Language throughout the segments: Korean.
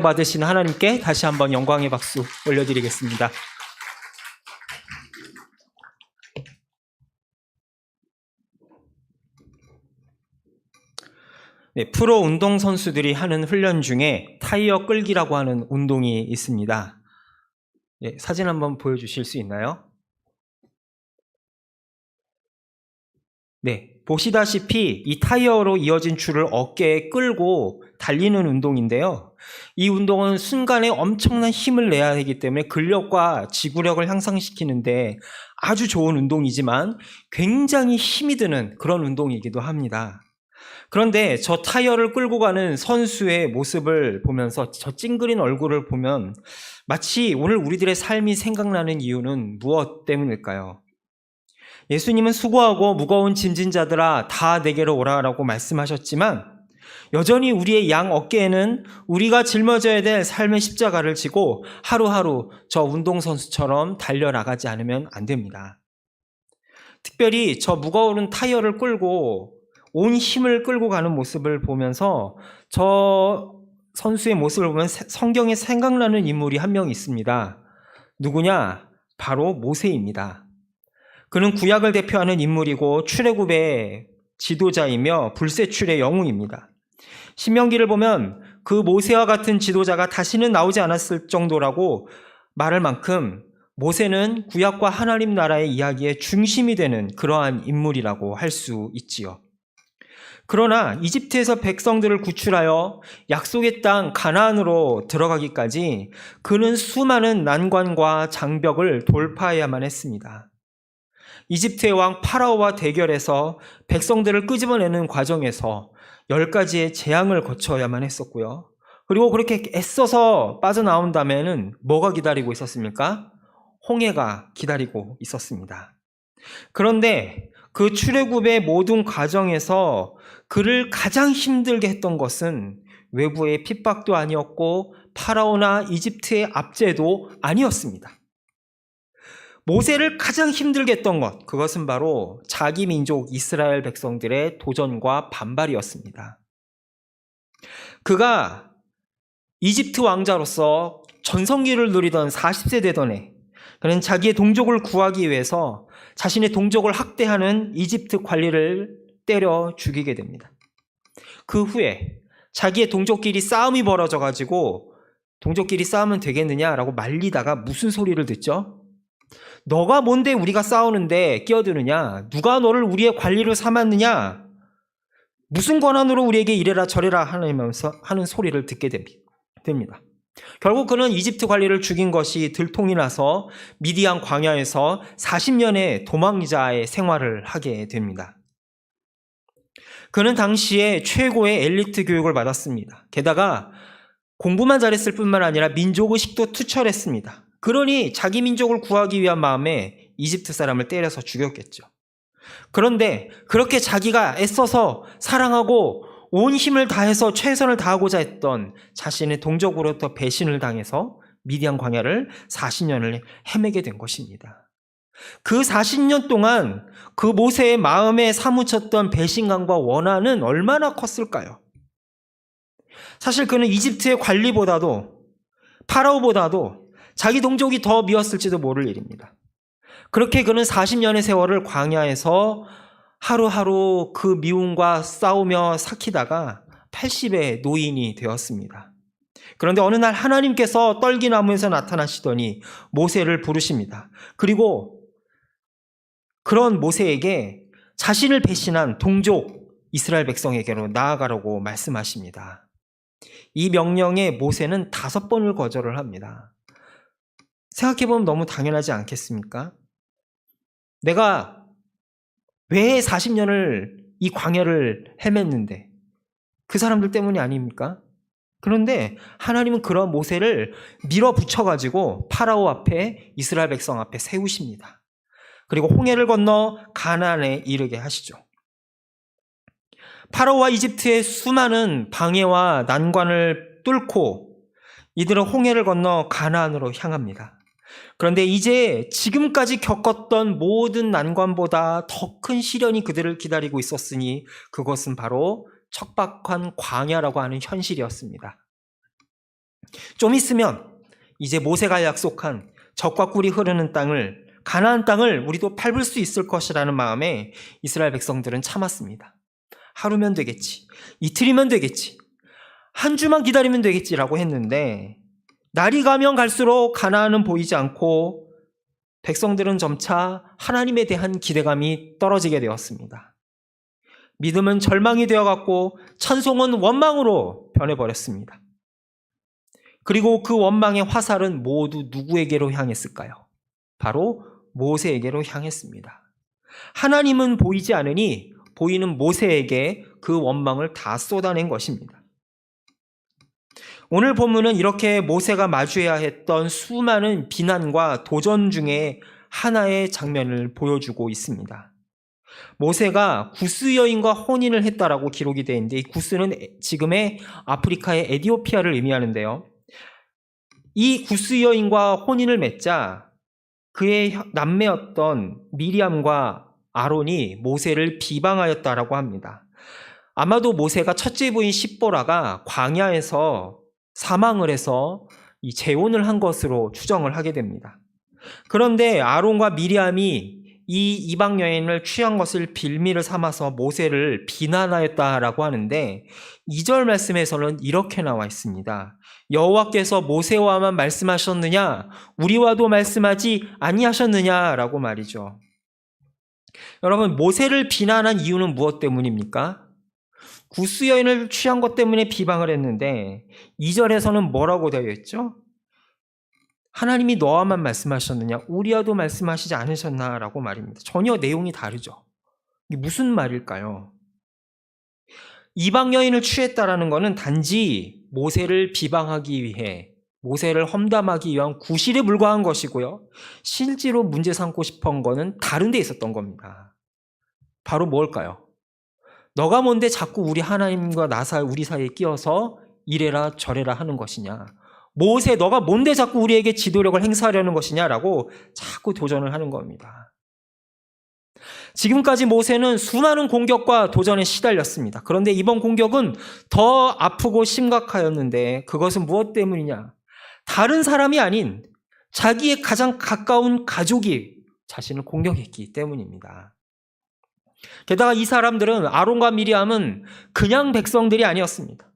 받으신 하나님께 다시 한번 영광의 박수 올려드리겠습니다. 네, 프로 운동선수들이 하는 훈련 중에 타이어 끌기라고 하는 운동이 있습니다. 네, 사진 한번 보여주실 수 있나요? 네, 보시다시피 이 타이어로 이어진 줄을 어깨에 끌고 달리는 운동인데요. 이 운동은 순간에 엄청난 힘을 내야 하기 때문에 근력과 지구력을 향상시키는데 아주 좋은 운동이지만 굉장히 힘이 드는 그런 운동이기도 합니다. 그런데 저 타이어를 끌고 가는 선수의 모습을 보면서 저 찡그린 얼굴을 보면 마치 오늘 우리들의 삶이 생각나는 이유는 무엇 때문일까요? 예수님은 수고하고 무거운 짐진 자들아 다 내게로 오라라고 말씀하셨지만 여전히 우리의 양 어깨에는 우리가 짊어져야 될 삶의 십자가를 지고 하루하루 저 운동선수처럼 달려나가지 않으면 안 됩니다. 특별히 저 무거운 타이어를 끌고 온 힘을 끌고 가는 모습을 보면서 저 선수의 모습을 보면 성경에 생각나는 인물이 한 명 있습니다. 누구냐? 바로 모세입니다. 그는 구약을 대표하는 인물이고 출애굽의 지도자이며 불세출의 영웅입니다. 신명기를 보면 그 모세와 같은 지도자가 다시는 나오지 않았을 정도라고 말할 만큼 모세는 구약과 하나님 나라의 이야기의 중심이 되는 그러한 인물이라고 할 수 있지요. 그러나 이집트에서 백성들을 구출하여 약속의 땅 가나안으로 들어가기까지 그는 수많은 난관과 장벽을 돌파해야만 했습니다. 이집트의 왕 파라오와 대결해서 백성들을 끄집어내는 과정에서 10가지의 재앙을 거쳐야만 했었고요. 그리고 그렇게 애써서 빠져나온 다음에는 뭐가 기다리고 있었습니까? 홍해가 기다리고 있었습니다. 그런데 그 출애굽의 모든 과정에서 그를 가장 힘들게 했던 것은 외부의 핍박도 아니었고 파라오나 이집트의 압제도 아니었습니다. 모세를 가장 힘들게 했던 것, 그것은 바로 자기 민족 이스라엘 백성들의 도전과 반발이었습니다. 그가 이집트 왕자로서 전성기를 누리던 40세 되던 해, 그는 자기의 동족을 구하기 위해서 자신의 동족을 학대하는 이집트 관리를 때려 죽이게 됩니다. 그 후에 자기의 동족끼리 싸움이 벌어져가지고 동족끼리 싸우면 되겠느냐라고 말리다가 무슨 소리를 듣죠? 너가 뭔데 우리가 싸우는데 끼어드느냐? 누가 너를 우리의 관리로 삼았느냐? 무슨 권한으로 우리에게 이래라 저래라 하면서 하는 소리를 듣게 됩니다. 결국 그는 이집트 관리를 죽인 것이 들통이 나서 미디안 광야에서 40년의 도망자의 생활을 하게 됩니다. 그는 당시에 최고의 엘리트 교육을 받았습니다. 게다가 공부만 잘했을 뿐만 아니라 민족의식도 투철했습니다. 그러니 자기 민족을 구하기 위한 마음에 이집트 사람을 때려서 죽였겠죠. 그런데 그렇게 자기가 애써서 사랑하고 온 힘을 다해서 최선을 다하고자 했던 자신의 동족으로부터 배신을 당해서 미디안 광야를 40년을 헤매게 된 것입니다. 그 40년 동안 그 모세의 마음에 사무쳤던 배신감과 원한은 얼마나 컸을까요? 사실 그는 이집트의 관리보다도 파라오보다도 자기 동족이 더 미웠을지도 모를 일입니다. 그렇게 그는 40년의 세월을 광야에서 하루하루 그 미움과 싸우며 삭히다가 80의 노인이 되었습니다. 그런데 어느 날 하나님께서 떨기나무에서 나타나시더니 모세를 부르십니다. 그리고 그런 모세에게 자신을 배신한 동족 이스라엘 백성에게로 나아가라고 말씀하십니다. 이 명령에 모세는 5번을 거절을 합니다. 생각해보면 너무 당연하지 않겠습니까? 내가 왜 40년을 이 광야를 헤맸는데 그 사람들 때문이 아닙니까? 그런데 하나님은 그런 모세를 밀어붙여가지고 파라오 앞에 이스라엘 백성 앞에 세우십니다. 그리고 홍해를 건너 가나안에 이르게 하시죠. 파라오와 이집트의 수많은 방해와 난관을 뚫고 이들은 홍해를 건너 가나안으로 향합니다. 그런데 이제 지금까지 겪었던 모든 난관보다 더 큰 시련이 그들을 기다리고 있었으니 그것은 바로 척박한 광야라고 하는 현실이었습니다. 좀 있으면 이제 모세가 약속한 젖과 꿀이 흐르는 땅을, 가나안 땅을 우리도 밟을 수 있을 것이라는 마음에 이스라엘 백성들은 참았습니다. 하루면 되겠지, 이틀이면 되겠지, 한 주만 기다리면 되겠지라고 했는데 날이 가면 갈수록 가나안은 보이지 않고 백성들은 점차 하나님에 대한 기대감이 떨어지게 되었습니다. 믿음은 절망이 되어갔고 찬송은 원망으로 변해버렸습니다. 그리고 그 원망의 화살은 모두 누구에게로 향했을까요? 바로 모세에게로 향했습니다. 하나님은 보이지 않으니 보이는 모세에게 그 원망을 다 쏟아낸 것입니다. 오늘 본문은 이렇게 모세가 마주해야 했던 수많은 비난과 도전 중에 하나의 장면을 보여주고 있습니다. 모세가 구스 여인과 혼인을 했다라고 기록이 되어 있는데, 이 구스는 지금의 아프리카의 에티오피아를 의미하는데요. 이 구스 여인과 혼인을 맺자 그의 남매였던 미리암과 아론이 모세를 비방하였다라고 합니다. 아마도 모세가 첫째 부인 십보라가 광야에서 사망을 해서 이 재혼을 한 것으로 추정을 하게 됩니다. 그런데 아론과 미리암이 이 이방 여인을 취한 것을 빌미를 삼아서 모세를 비난하였다라고 하는데, 2절 말씀에서는 이렇게 나와 있습니다. 여호와께서 모세와만 말씀하셨느냐, 우리와도 말씀하지 아니하셨느냐라고 말이죠. 여러분, 모세를 비난한 이유는 무엇 때문입니까? 구스 여인을 취한 것 때문에 비방을 했는데 2절에서는 뭐라고 되어 있죠? 하나님이 너와만 말씀하셨느냐, 우리와도 말씀하시지 않으셨나라고 말입니다. 전혀 내용이 다르죠. 이게 무슨 말일까요? 이방 여인을 취했다라는 것은 단지 모세를 비방하기 위해, 모세를 험담하기 위한 구실에 불과한 것이고요, 실제로 문제 삼고 싶은 것은 다른 데 있었던 겁니다. 바로 뭘까요? 너가 뭔데 자꾸 우리 하나님과 우리 사이에 끼어서 이래라 저래라 하는 것이냐, 모세 너가 뭔데 자꾸 우리에게 지도력을 행사하려는 것이냐라고 자꾸 도전을 하는 겁니다. 지금까지 모세는 수많은 공격과 도전에 시달렸습니다. 그런데 이번 공격은 더 아프고 심각하였는데, 그것은 무엇 때문이냐? 다른 사람이 아닌 자기의 가장 가까운 가족이 자신을 공격했기 때문입니다. 게다가 이 사람들은, 아론과 미리암은 그냥 백성들이 아니었습니다.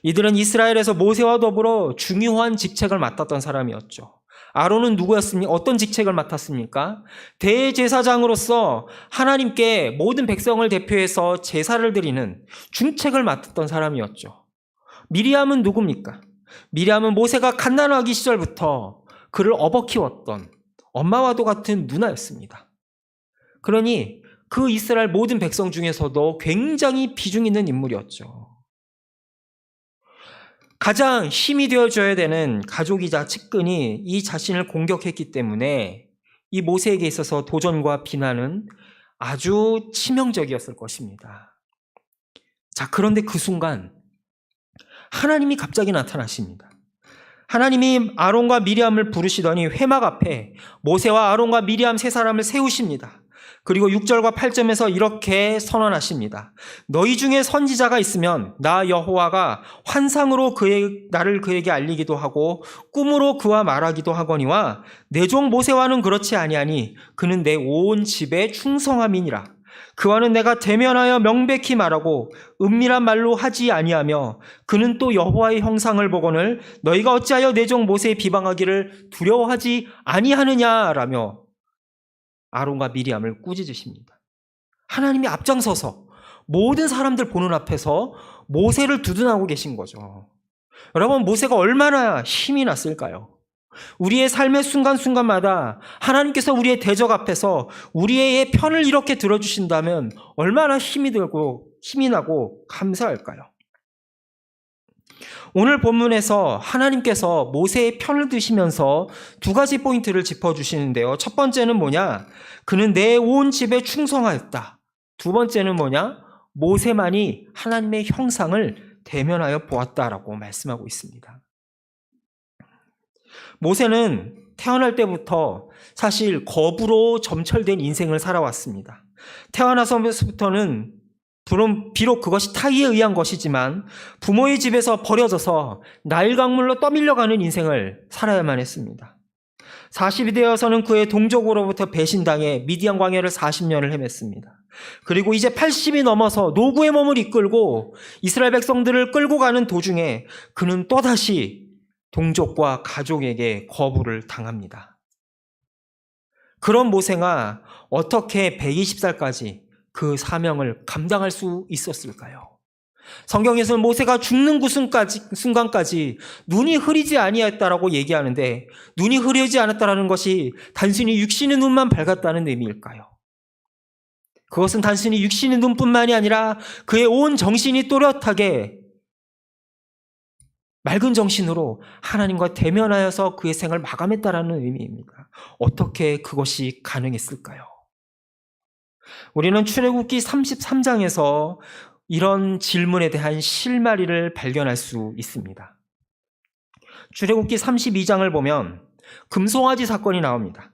이들은 이스라엘에서 모세와 더불어 중요한 직책을 맡았던 사람이었죠. 아론은 누구였습니까? 어떤 직책을 맡았습니까? 대제사장으로서 하나님께 모든 백성을 대표해서 제사를 드리는 중책을 맡았던 사람이었죠. 미리암은 누굽니까? 미리암은 모세가 갓난아기 시절부터 그를 업어 키웠던 엄마와도 같은 누나였습니다. 그러니 그 이스라엘 모든 백성 중에서도 굉장히 비중 있는 인물이었죠. 가장 힘이 되어줘야 되는 가족이자 측근이 이 자신을 공격했기 때문에 이 모세에게 있어서 도전과 비난은 아주 치명적이었을 것입니다. 자, 그런데 그 순간 하나님이 갑자기 나타나십니다. 하나님이 아론과 미리암을 부르시더니 회막 앞에 모세와 아론과 미리암 세 사람을 세우십니다. 그리고 6절과 8절에서 이렇게 선언하십니다. 너희 중에 선지자가 있으면 나 여호와가 환상으로 나를 그에게 알리기도 하고 꿈으로 그와 말하기도 하거니와 내 종 모세와는 그렇지 아니하니 그는 내 온 집에 충성함이니라. 그와는 내가 대면하여 명백히 말하고 은밀한 말로 하지 아니하며 그는 또 여호와의 형상을 보거늘 너희가 어찌하여 내 종 모세의 비방하기를 두려워하지 아니하느냐라며 아론과 미리암을 꾸짖으십니다. 하나님이 앞장서서 모든 사람들 보는 앞에서 모세를 두둔하고 계신 거죠. 여러분, 모세가 얼마나 힘이 났을까요? 우리의 삶의 순간순간마다 하나님께서 우리의 대적 앞에서 우리의 편을 이렇게 들어주신다면 얼마나 힘이 나고 감사할까요? 오늘 본문에서 하나님께서 모세의 편을 드시면서 두 가지 포인트를 짚어주시는데요. 첫 번째는 뭐냐? 그는 내 온 집에 충성하였다. 두 번째는 뭐냐? 모세만이 하나님의 형상을 대면하여 보았다라고 말씀하고 있습니다. 모세는 태어날 때부터 사실 겁으로 점철된 인생을 살아왔습니다. 태어나서부터는 비록 그것이 타의에 의한 것이지만 부모의 집에서 버려져서 나일강물로 떠밀려가는 인생을 살아야만 했습니다. 40이 되어서는 그의 동족으로부터 배신당해 미디안 광야를 40년을 헤맸습니다. 그리고 이제 80이 넘어서 노구의 몸을 이끌고 이스라엘 백성들을 끌고 가는 도중에 그는 또다시 동족과 가족에게 거부를 당합니다. 그런 모세가 어떻게 120살까지 그 사명을 감당할 수 있었을까요? 성경에서는 모세가 죽는 그 순간까지 눈이 흐리지 아니했다라고 얘기하는데, 눈이 흐리지 않았다라는 것이 단순히 육신의 눈만 밝았다는 의미일까요? 그것은 단순히 육신의 눈뿐만이 아니라 그의 온 정신이 또렷하게 맑은 정신으로 하나님과 대면하여서 그의 생을 마감했다라는 의미입니다. 어떻게 그것이 가능했을까요? 우리는 출애굽기 33장에서 이런 질문에 대한 실마리를 발견할 수 있습니다. 출애굽기 32장을 보면 금송아지 사건이 나옵니다.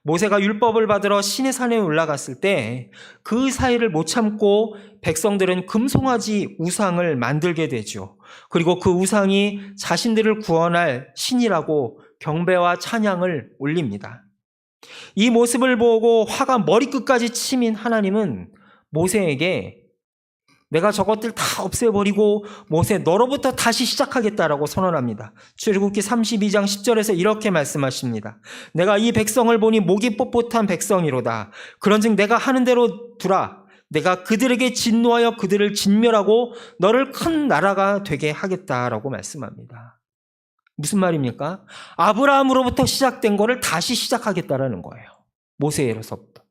모세가 율법을 받으러 시내산에 올라갔을 때 그 사이를 못 참고 백성들은 금송아지 우상을 만들게 되죠. 그리고 그 우상이 자신들을 구원할 신이라고 경배와 찬양을 올립니다. 이 모습을 보고 화가 머리끝까지 치민 하나님은 모세에게 내가 저것들 다 없애버리고 모세 너로부터 다시 시작하겠다라고 선언합니다. 출애굽기 32장 10절에서 이렇게 말씀하십니다. 내가 이 백성을 보니 목이 뻣뻣한 백성이로다. 그런즉 내가 하는 대로 두라. 내가 그들에게 진노하여 그들을 진멸하고 너를 큰 나라가 되게 하겠다라고 말씀합니다. 무슨 말입니까? 아브라함으로부터 시작된 거를 다시 시작하겠다라는 거예요. 모세에서부터.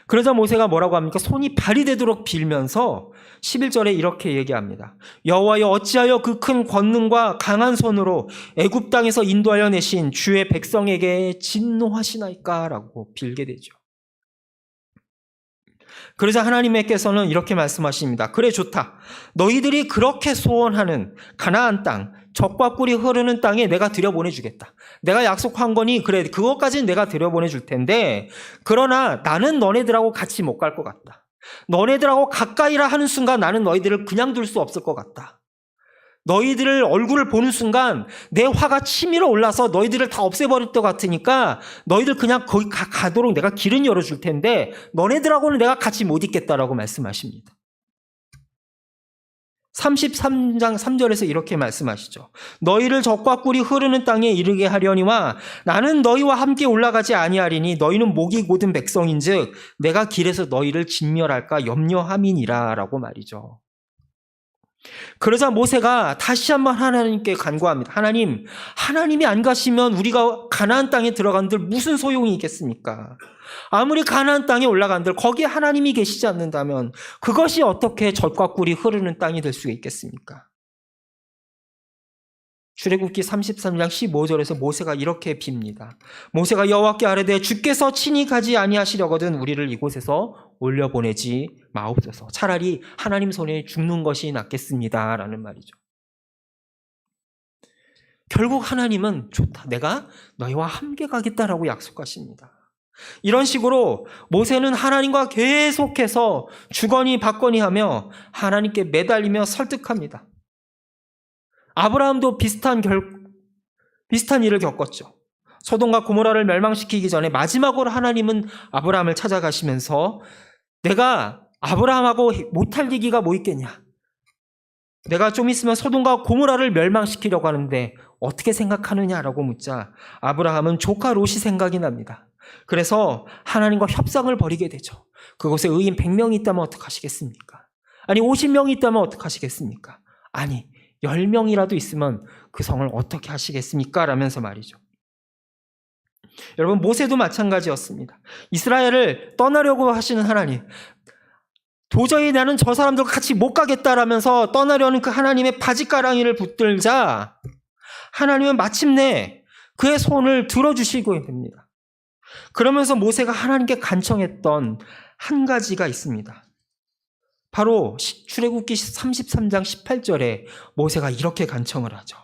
그러자 모세가 뭐라고 합니까? 손이 발이 되도록 빌면서 11절에 이렇게 얘기합니다. 여호와여 어찌하여 그 큰 권능과 강한 손으로 애굽 땅에서 인도하여 내신 주의 백성에게 진노하시나이까? 라고 빌게 되죠. 그러자 하나님께서는 이렇게 말씀하십니다. 그래 좋다. 너희들이 그렇게 소원하는 가나안 땅, 젖과 꿀이 흐르는 땅에 내가 들여보내주겠다. 내가 약속한 거니 그래 그것까지는 내가 들여보내줄 텐데 그러나 나는 너네들하고 같이 못 갈 것 같다. 너네들하고 가까이라 하는 순간 나는 너희들을 그냥 둘 수 없을 것 같다. 너희들을 얼굴을 보는 순간 내 화가 치밀어 올라서 너희들을 다 없애버릴 것 같으니까 너희들 그냥 거기 가도록 내가 길은 열어줄 텐데 너네들하고는 내가 같이 못 있겠다라고 말씀하십니다. 33장 3절에서 이렇게 말씀하시죠. 너희를 젖과 꿀이 흐르는 땅에 이르게 하려니와 나는 너희와 함께 올라가지 아니하리니 너희는 목이 곧은 백성인즉 내가 길에서 너희를 진멸할까 염려함이니라 라고 말이죠. 그러자 모세가 다시 한번 하나님께 간구합니다. 하나님이 안 가시면 우리가 가나안 땅에 들어간들 무슨 소용이 있겠습니까? 아무리 가나안 땅에 올라간들 거기에 하나님이 계시지 않는다면 그것이 어떻게 젖과 꿀이 흐르는 땅이 될 수 있겠습니까? 출애굽기 33장 15절에서 모세가 이렇게 빕니다. 모세가 여호와께 아뢰되 주께서 친히 가지 아니하시려거든 우리를 이곳에서 올려보내지 마옵소서. 차라리 하나님 손에 죽는 것이 낫겠습니다 라는 말이죠. 결국 하나님은 좋다. 내가 너희와 함께 가겠다라고 약속하십니다. 이런 식으로 모세는 하나님과 계속해서 주거니 받거니 하며 하나님께 매달리며 설득합니다. 아브라함도 비슷한 일을 겪었죠. 소돔과 고모라를 멸망시키기 전에 마지막으로 하나님은 아브라함을 찾아가시면서 내가 아브라함하고 못할 얘기가 뭐 있겠냐. 내가 좀 있으면 소돔과 고모라를 멸망시키려고 하는데 어떻게 생각하느냐라고 묻자 아브라함은 조카 롯이 생각이 납니다. 그래서 하나님과 협상을 벌이게 되죠. 그곳에 의인 100명이 있다면 어떡하시겠습니까? 아니 50명이 있다면 어떡하시겠습니까? 아니 10명이라도 있으면 그 성을 어떻게 하시겠습니까? 라면서 말이죠. 여러분 모세도 마찬가지였습니다. 이스라엘을 떠나려고 하시는 하나님, 도저히 나는 저 사람들과 같이 못 가겠다라면서 떠나려는 그 하나님의 바짓가랑이를 붙들자 하나님은 마침내 그의 손을 들어주시고 됩니다. 그러면서 모세가 하나님께 간청했던 한 가지가 있습니다. 바로 출애굽기 33장 18절에 모세가 이렇게 간청을 하죠.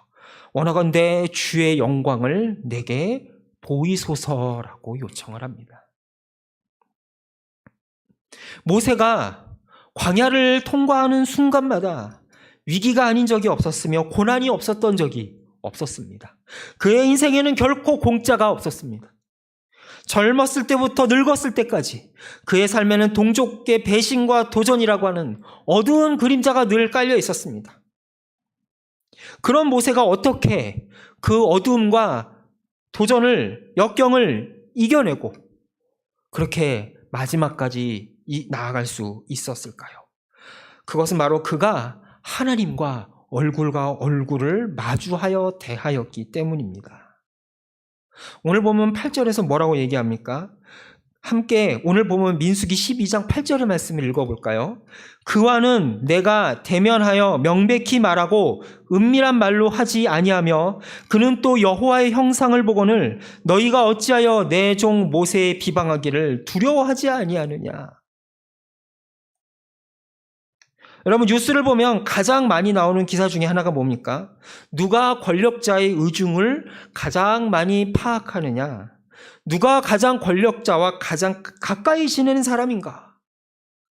원하건대 주의 영광을 내게 보이소서라고 요청을 합니다. 모세가 광야를 통과하는 순간마다 위기가 아닌 적이 없었으며 고난이 없었던 적이 없었습니다. 그의 인생에는 결코 공짜가 없었습니다. 젊었을 때부터 늙었을 때까지 그의 삶에는 동족의 배신과 도전이라고 하는 어두운 그림자가 늘 깔려 있었습니다. 그런 모세가 어떻게 그 어두움과 도전을, 역경을 이겨내고 그렇게 마지막까지 나아갈 수 있었을까요? 그것은 바로 그가 하나님과 얼굴과 얼굴을 마주하여 대하였기 때문입니다. 오늘 보면 8절에서 뭐라고 얘기합니까? 함께 오늘 보면 민수기 12장 8절의 말씀을 읽어볼까요? 그와는 내가 대면하여 명백히 말하고 은밀한 말로 하지 아니하며 그는 또 여호와의 형상을 보거늘 너희가 어찌하여 내 종 모세의 비방하기를 두려워하지 아니하느냐. 여러분, 뉴스를 보면 가장 많이 나오는 기사 중에 하나가 뭡니까? 누가 권력자의 의중을 가장 많이 파악하느냐? 누가 가장 권력자와 가장 가까이 지내는 사람인가?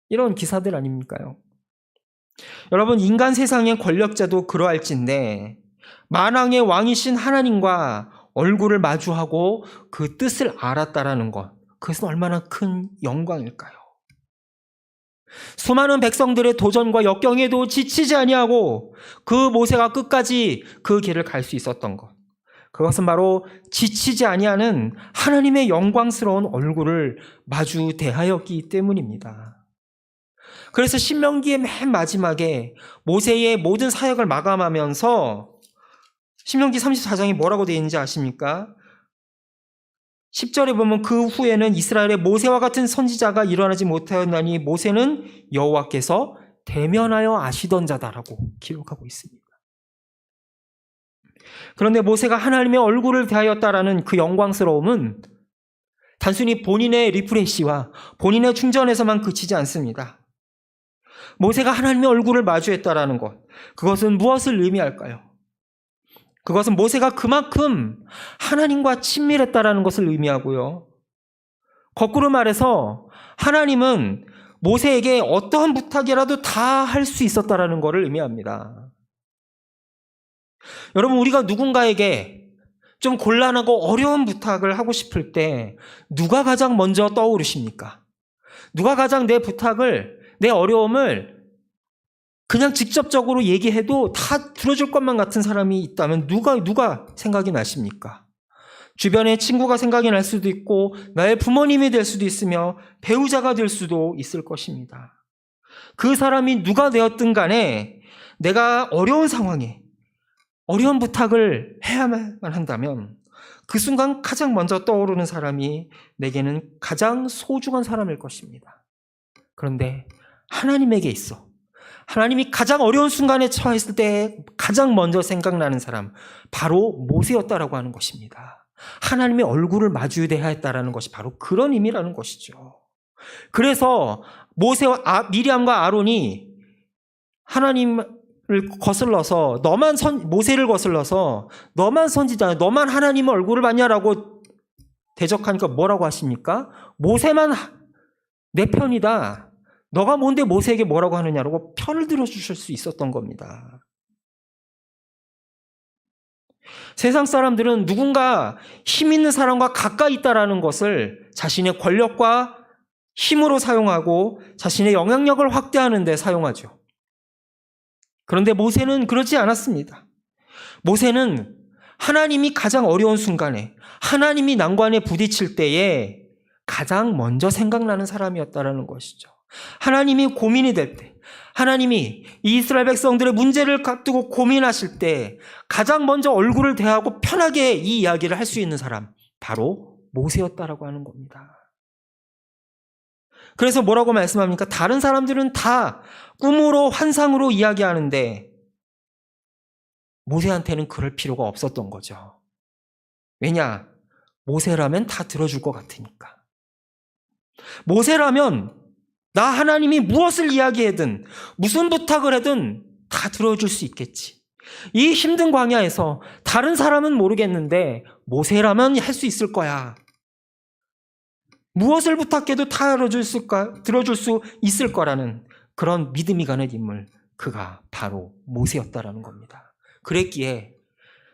이런 기사들 아닙니까요? 여러분, 인간 세상의 권력자도 그러할진데 만왕의 왕이신 하나님과 얼굴을 마주하고 그 뜻을 알았다라는 것, 그것은 얼마나 큰 영광일까요? 수많은 백성들의 도전과 역경에도 지치지 아니하고 그 모세가 끝까지 그 길을 갈 수 있었던 것, 그것은 바로 지치지 아니하는 하나님의 영광스러운 얼굴을 마주 대하였기 때문입니다. 그래서 신명기의 맨 마지막에 모세의 모든 사역을 마감하면서 신명기 34장이 뭐라고 되어 있는지 아십니까? 10절에 보면 그 후에는 이스라엘의 모세와 같은 선지자가 일어나지 못하였나니 모세는 여호와께서 대면하여 아시던 자다라고 기록하고 있습니다. 그런데 모세가 하나님의 얼굴을 대하였다라는 그 영광스러움은 단순히 본인의 리프레시와 본인의 충전에서만 그치지 않습니다. 모세가 하나님의 얼굴을 마주했다라는 것, 그것은 무엇을 의미할까요? 그것은 모세가 그만큼 하나님과 친밀했다라는 것을 의미하고요. 거꾸로 말해서 하나님은 모세에게 어떠한 부탁이라도 다 할 수 있었다라는 것을 의미합니다. 여러분, 우리가 누군가에게 좀 곤란하고 어려운 부탁을 하고 싶을 때 누가 가장 먼저 떠오르십니까? 누가 가장 내 부탁을, 내 어려움을 그냥 직접적으로 얘기해도 다 들어줄 것만 같은 사람이 있다면 누가 생각이 나십니까? 주변에 친구가 생각이 날 수도 있고 나의 부모님이 될 수도 있으며 배우자가 될 수도 있을 것입니다. 그 사람이 누가 되었든 간에 내가 어려운 상황에 어려운 부탁을 해야만 한다면 그 순간 가장 먼저 떠오르는 사람이 내게는 가장 소중한 사람일 것입니다. 그런데 하나님에게 있어 하나님이 가장 어려운 순간에 처했을 때 가장 먼저 생각나는 사람, 바로 모세였다라고 하는 것입니다. 하나님의 얼굴을 마주해야 했다라는 것이 바로 그런 의미라는 것이죠. 그래서 모세와 미리암과 아론이 하나님을 거슬러서 모세를 거슬러서 너만 선지자냐, 너만 하나님의 얼굴을 봤냐라고 대적하니까 뭐라고 하십니까? 모세만 내 편이다. 너가 뭔데 모세에게 뭐라고 하느냐라고 편을 들어주실 수 있었던 겁니다. 세상 사람들은 누군가 힘 있는 사람과 가까이 있다라는 것을 자신의 권력과 힘으로 사용하고 자신의 영향력을 확대하는 데 사용하죠. 그런데 모세는 그러지 않았습니다. 모세는 하나님이 가장 어려운 순간에, 하나님이 난관에 부딪힐 때에 가장 먼저 생각나는 사람이었다라는 것이죠. 하나님이 고민이 될 때, 하나님이 이스라엘 백성들의 문제를 두고 고민하실 때 가장 먼저 얼굴을 대하고 편하게 이 이야기를 할 수 있는 사람, 바로 모세였다라고 하는 겁니다. 그래서 뭐라고 말씀합니까? 다른 사람들은 다 꿈으로 환상으로 이야기하는데 모세한테는 그럴 필요가 없었던 거죠. 왜냐? 모세라면 다 들어줄 것 같으니까. 모세라면 나 하나님이 무엇을 이야기하든 무슨 부탁을 하든 다 들어줄 수 있겠지. 이 힘든 광야에서 다른 사람은 모르겠는데 모세라면 할 수 있을 거야. 무엇을 부탁해도 다 들어줄 수 있을 거라는 그런 믿음이 가는 인물, 그가 바로 모세였다라는 겁니다. 그랬기에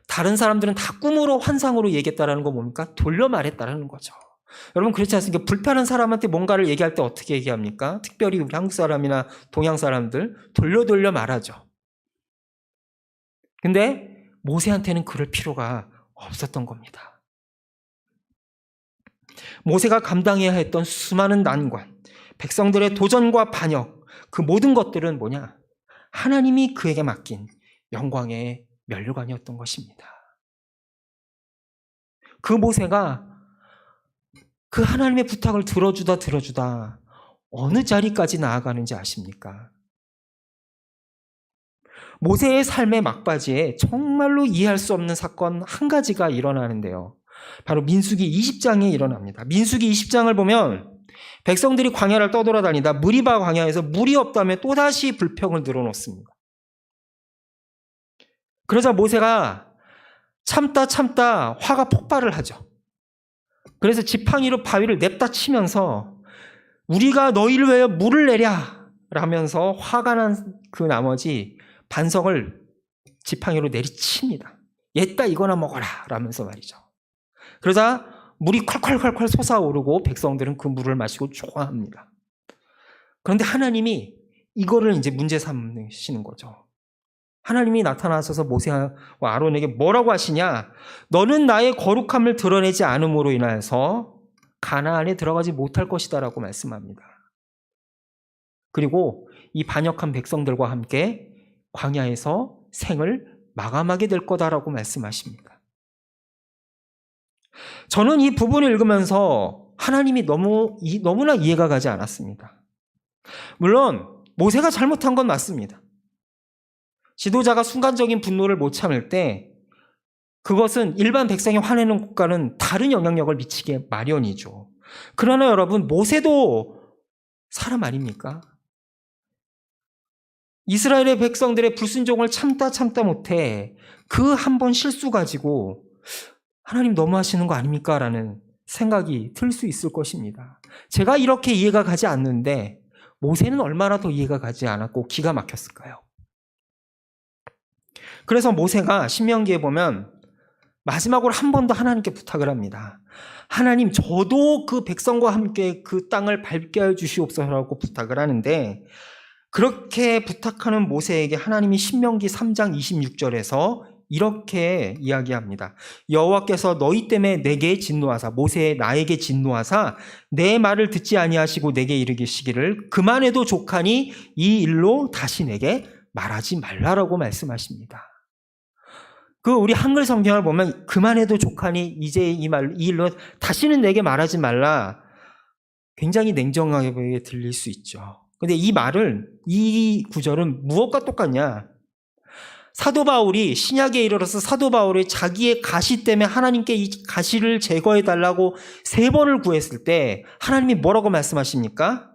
다른 사람들은 다 꿈으로 환상으로 얘기했다라는 거 뭡니까? 돌려 말했다라는 거죠. 여러분 그렇지 않습니까? 불편한 사람한테 뭔가를 얘기할 때 어떻게 얘기합니까? 특별히 우리 한국 사람이나 동양 사람들 돌려 말하죠. 근데 모세한테는 그럴 필요가 없었던 겁니다. 모세가 감당해야 했던 수많은 난관, 백성들의 도전과 반역, 그 모든 것들은 뭐냐? 하나님이 그에게 맡긴 영광의 면류관이었던 것입니다. 그 모세가 그 하나님의 부탁을 들어주다 어느 자리까지 나아가는지 아십니까? 모세의 삶의 막바지에 정말로 이해할 수 없는 사건 한 가지가 일어나는데요. 바로 민수기 20장에 일어납니다. 민수기 20장을 보면 백성들이 광야를 떠돌아다니다 무리바 광야에서 물이 없다며 또다시 불평을 늘어놓습니다. 그러자 모세가 참다 화가 폭발을 하죠. 그래서 지팡이로 바위를 냅다 치면서 우리가 너희를 위하여 물을 내랴 라면서 화가 난 그 나머지 반석을 지팡이로 내리칩니다. 얘따 이거나 먹어라 라면서 말이죠. 그러자 물이 콸콸콸콸 솟아오르고 백성들은 그 물을 마시고 좋아합니다. 그런데 하나님이 이거를 이제 문제 삼으시는 거죠. 하나님이 나타나셔서 모세와 아론에게 뭐라고 하시냐? 너는 나의 거룩함을 드러내지 않음으로 인하여서 가나안에 들어가지 못할 것이다 라고 말씀합니다. 그리고 이 반역한 백성들과 함께 광야에서 생을 마감하게 될 거다라고 말씀하십니다. 저는 이 부분을 읽으면서 하나님이 너무나 이해가 가지 않았습니다. 물론 모세가 잘못한 건 맞습니다. 지도자가 순간적인 분노를 못 참을 때 그것은 일반 백성이 화내는 것과는 다른 영향력을 미치게 마련이죠. 그러나 여러분, 모세도 사람 아닙니까? 이스라엘의 백성들의 불순종을 참다 못해 그 한 번 실수 가지고 하나님 너무하시는 거 아닙니까? 라는 생각이 들 수 있을 것입니다. 제가 이렇게 이해가 가지 않는데 모세는 얼마나 더 이해가 가지 않았고 기가 막혔을까요? 그래서 모세가 신명기에 보면 마지막으로 한 번 더 하나님께 부탁을 합니다. 하나님, 저도 그 백성과 함께 그 땅을 밟게 해 주시옵소서라고 부탁을 하는데, 그렇게 부탁하는 모세에게 하나님이 신명기 3장 26절에서 이렇게 이야기합니다. 여호와께서 너희 때문에 내게 진노하사, 모세 나에게 진노하사 내 말을 듣지 아니하시고 내게 이르시기를 그만해도 족하니 이 일로 다시 내게 말하지 말라라고 말씀하십니다. 그 우리 한글 성경을 보면 그만해도 족하니 이제 이 일로 다시는 내게 말하지 말라, 굉장히 냉정하게 들릴 수 있죠. 근데 이 구절은 무엇과 똑같냐? 사도 바울이 신약에 이르러서 사도 바울이 자기의 가시 때문에 하나님께 이 가시를 제거해 달라고 3번을 구했을 때 하나님이 뭐라고 말씀하십니까?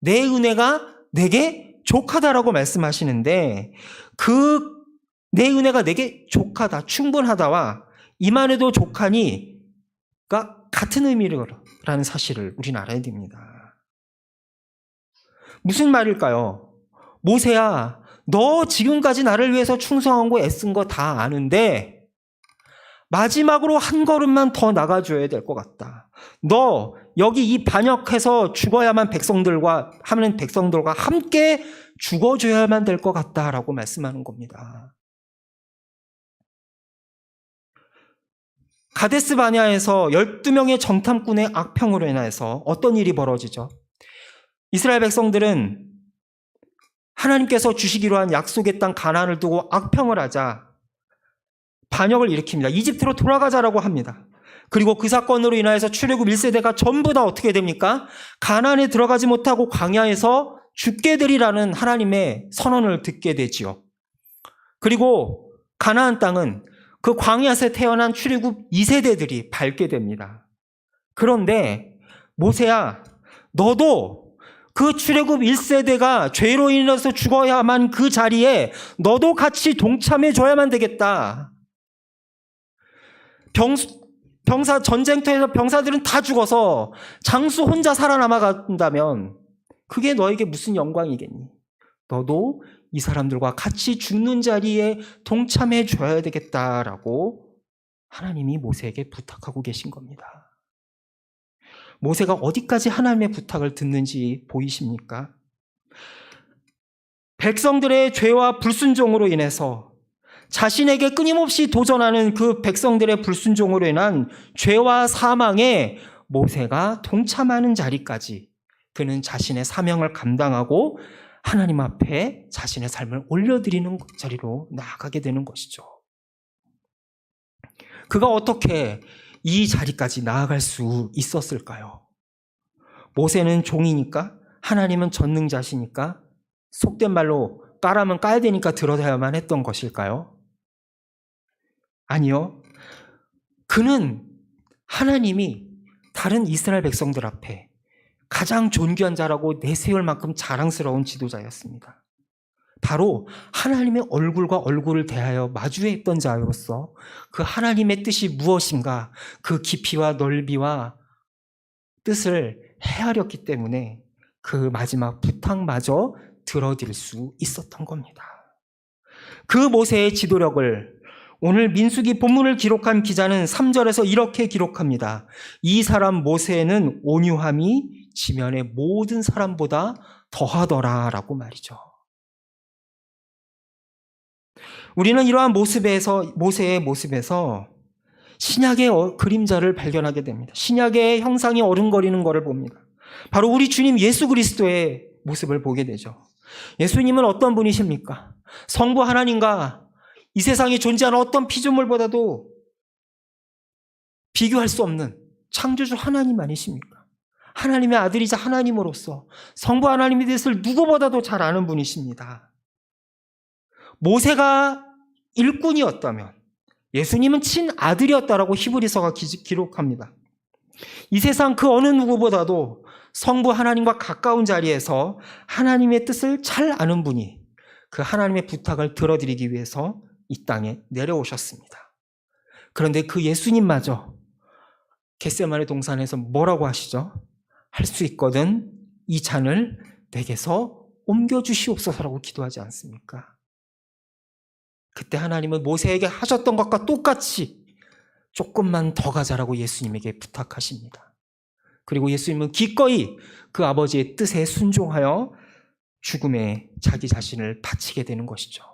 내 은혜가 내게 족하다라고 말씀하시는데, 그 내 은혜가 내게 족하다, 충분하다와 이만해도 족하니가 같은 의미라는 사실을 우리는 알아야 됩니다. 무슨 말일까요? 모세야, 너 지금까지 나를 위해서 충성하고 애쓴 거 다 아는데 마지막으로 한 걸음만 더 나가줘야 될 것 같다. 너 여기 이 반역해서 죽어야만 백성들과 함께 죽어줘야만 될 것 같다라고 말씀하는 겁니다. 가데스 바네아에서 12명의 정탐꾼의 악평으로 인해서 어떤 일이 벌어지죠? 이스라엘 백성들은 하나님께서 주시기로 한 약속의 땅 가나안을 두고 악평을 하자 반역을 일으킵니다. 이집트로 돌아가자라고 합니다. 그리고 그 사건으로 인하여서 출애굽 1세대가 전부 다 어떻게 됩니까? 가나안에 들어가지 못하고 광야에서 죽게 되리라는 하나님의 선언을 듣게 되지요. 그리고 가나안 땅은 그 광야에서 태어난 출애굽 2세대들이 밟게 됩니다. 그런데 모세야, 너도 그 출애굽 1세대가 죄로 인해서 죽어야만 그 자리에 너도 같이 동참해줘야만 되겠다. 전쟁터에서 병사들은 다 죽어서 장수 혼자 살아남아 간다면 그게 너에게 무슨 영광이겠니? 너도 이 사람들과 같이 죽는 자리에 동참해 줘야 되겠다라고 하나님이 모세에게 부탁하고 계신 겁니다. 모세가 어디까지 하나님의 부탁을 듣는지 보이십니까? 백성들의 죄와 불순종으로 인해서 자신에게 끊임없이 도전하는 그 백성들의 불순종으로 인한 죄와 사망에 모세가 동참하는 자리까지 그는 자신의 사명을 감당하고 하나님 앞에 자신의 삶을 올려드리는 자리로 나아가게 되는 것이죠. 그가 어떻게 이 자리까지 나아갈 수 있었을까요? 모세는 종이니까, 하나님은 전능자시니까, 속된 말로 까라면 까야 되니까 들어야만 했던 것일까요? 아니요. 그는 하나님이 다른 이스라엘 백성들 앞에 가장 존귀한 자라고 내세울 만큼 자랑스러운 지도자였습니다. 바로 하나님의 얼굴과 얼굴을 대하여 마주했던 자로서 그 하나님의 뜻이 무엇인가, 그 깊이와 넓이와 뜻을 헤아렸기 때문에 그 마지막 부탁마저 들어드릴 수 있었던 겁니다. 그 모세의 지도력을 오늘 민수기 본문을 기록한 기자는 3절에서 이렇게 기록합니다. 이 사람 모세는 온유함이 지면의 모든 사람보다 더하더라라고 말이죠. 우리는 이러한 모세의 모습에서 신약의 그림자를 발견하게 됩니다. 신약의 형상이 어른거리는 것을 봅니다. 바로 우리 주님 예수 그리스도의 모습을 보게 되죠. 예수님은 어떤 분이십니까? 성부 하나님과 이 세상에 존재하는 어떤 피조물보다도 비교할 수 없는 창조주 하나님 아니십니까? 하나님의 아들이자 하나님으로서 성부 하나님의 뜻을 누구보다도 잘 아는 분이십니다. 모세가 일꾼이었다면 예수님은 친아들이었다라고 히브리서가 기록합니다. 이 세상 그 어느 누구보다도 성부 하나님과 가까운 자리에서 하나님의 뜻을 잘 아는 분이 그 하나님의 부탁을 들어드리기 위해서 이 땅에 내려오셨습니다. 그런데 그 예수님마저 겟세마네 동산에서 뭐라고 하시죠? 할 수 있거든 이 잔을 내게서 옮겨주시옵소서라고 기도하지 않습니까? 그때 하나님은 모세에게 하셨던 것과 똑같이 조금만 더 가자라고 예수님에게 부탁하십니다. 그리고 예수님은 기꺼이 그 아버지의 뜻에 순종하여 죽음에 자기 자신을 바치게 되는 것이죠.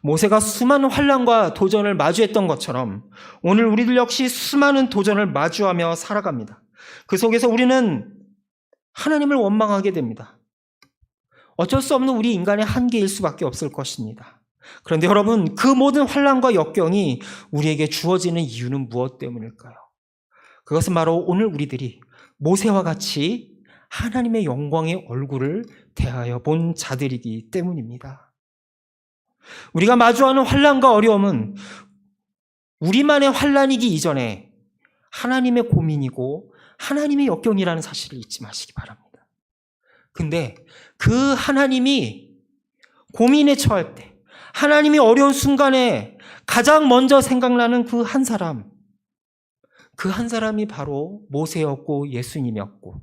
모세가 수많은 환난과 도전을 마주했던 것처럼 오늘 우리들 역시 수많은 도전을 마주하며 살아갑니다. 그 속에서 우리는 하나님을 원망하게 됩니다. 어쩔 수 없는 우리 인간의 한계일 수밖에 없을 것입니다. 그런데 여러분, 그 모든 환난과 역경이 우리에게 주어지는 이유는 무엇 때문일까요? 그것은 바로 오늘 우리들이 모세와 같이 하나님의 영광의 얼굴을 대하여 본 자들이기 때문입니다. 우리가 마주하는 환난과 어려움은 우리만의 환난이기 이전에 하나님의 고민이고 하나님의 역경이라는 사실을 잊지 마시기 바랍니다. 근데 그 하나님이 고민에 처할 때, 하나님이 어려운 순간에 가장 먼저 생각나는 그 한 사람, 그 한 사람이 바로 모세였고 예수님이었고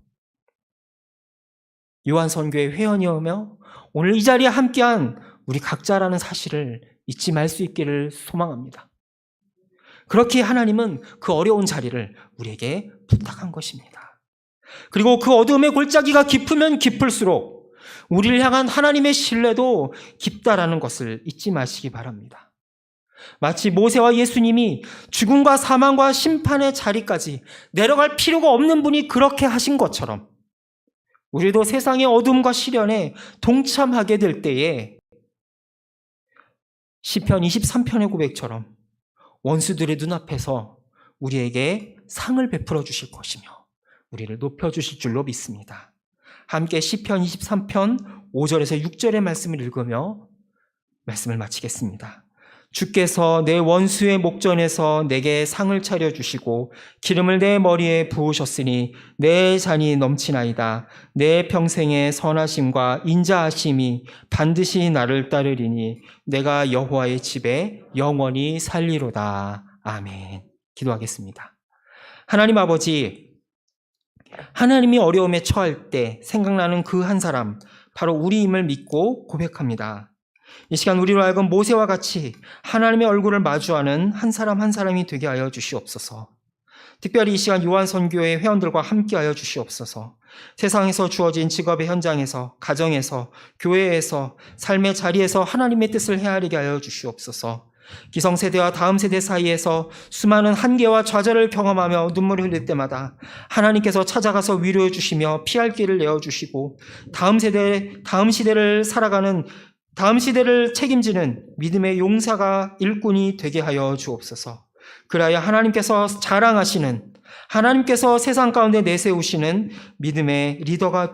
요한선교의 회원이오며 오늘 이 자리에 함께한 우리 각자라는 사실을 잊지 말 수 있기를 소망합니다. 그렇게 하나님은 그 어려운 자리를 우리에게 부탁한 것입니다. 그리고 그 어둠의 골짜기가 깊으면 깊을수록 우리를 향한 하나님의 신뢰도 깊다라는 것을 잊지 마시기 바랍니다. 마치 모세와 예수님이 죽음과 사망과 심판의 자리까지 내려갈 필요가 없는 분이 그렇게 하신 것처럼 우리도 세상의 어둠과 시련에 동참하게 될 때에 시편 23편의 고백처럼 원수들의 눈앞에서 우리에게 상을 베풀어 주실 것이며 우리를 높여주실 줄로 믿습니다. 함께 시편 23편 5절에서 6절의 말씀을 읽으며 말씀을 마치겠습니다. 주께서 내 원수의 목전에서 내게 상을 차려주시고 기름을 내 머리에 부으셨으니 내 잔이 넘치나이다. 내 평생의 선하심과 인자하심이 반드시 나를 따르리니 내가 여호와의 집에 영원히 살리로다. 아멘. 기도하겠습니다. 하나님 아버지, 하나님이 어려움에 처할 때 생각나는 그 한 사람, 바로 우리임을 믿고 고백합니다. 이 시간 우리로 하여금 모세와 같이 하나님의 얼굴을 마주하는 한 사람 한 사람이 되게 하여 주시옵소서. 특별히 이 시간 요한선교회 회원들과 함께하여 주시옵소서. 세상에서 주어진 직업의 현장에서, 가정에서, 교회에서, 삶의 자리에서 하나님의 뜻을 헤아리게 하여 주시옵소서. 기성세대와 다음 세대 사이에서 수많은 한계와 좌절을 경험하며 눈물을 흘릴 때마다 하나님께서 찾아가서 위로해 주시며 피할 길을 내어주시고 다음 시대를 살아가는, 다음 시대를 책임지는 믿음의 용사가 일꾼이 되게 하여 주옵소서. 그래야 하나님께서 자랑하시는, 하나님께서 세상 가운데 내세우시는 믿음의 리더가